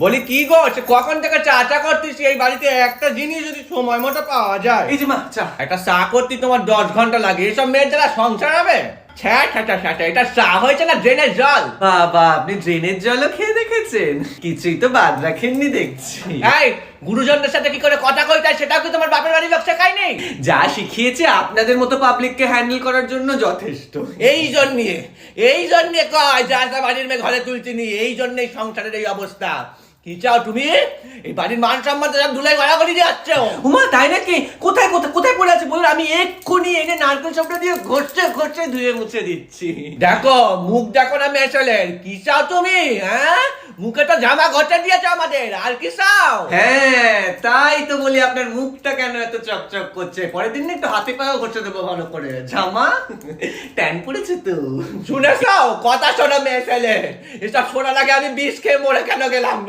বলি কি গো, সে কখন থেকে চা করতিস এই বাড়িতে? একটা জিনিস যদি সময় মতো পাওয়া যায়। এই যে মা চা। একটা চা করতে তোমার 10 ঘন্টা লাগে, এসব মেয়ের যারা সংসার হবে। এটা চা হয়েছে না ড্রেনের জল? বাবা, আপনি ড্রেনের জলও খেয়ে দেখেছেন? কিছুই তো বাদ রাখেননি দেখছি। এই গুরুজনদের সাথে কি করে কথা কইতে হয় সেটাও কি তোমার বাপের বাড়ির লোক শেখায়নি? যা শিখিয়েছে আপনাদের মতো পাবলিককে হ্যান্ডেল করার জন্য যথেষ্ট। এই জন্যে কয় যা যা বাড়ির মেয়ে ঘরে তুলছি নি, এই জন্যই সংসারের এই অবস্থা। কি চাও তুমি? এই বাড়ির মান সম্মান সব ধুলাই গড়াগড়ি যাচ্ছ। উমা তাই নাকি? কোথায় কোথায় কোথায় পড়ে আছে বলুন, আমি এক্ষুনি এনে নারকেল সবটা দিয়ে ঘষে ধুয়ে মুছে দিচ্ছি। দেখো মুখ দেখো না মেশলের, কি চাও তুমি? হ্যাঁ, মুখে তো জামা ঘষে দিয়েছো আমাদের, আর কি চাও? হ্যাঁ তাই তো বলি, আপনার মুখটা কেন এত চকচক করছে? পরের দিন না একটু হাতে পায়েও ঘষে দেবো ভালো করে। জামা ট্যান পড়েছে তো। শুনেছো কথা? শোনো মেশলে, এসব শোনার আগে আমি বিষ খেয়ে মরে কেন গেলাম না।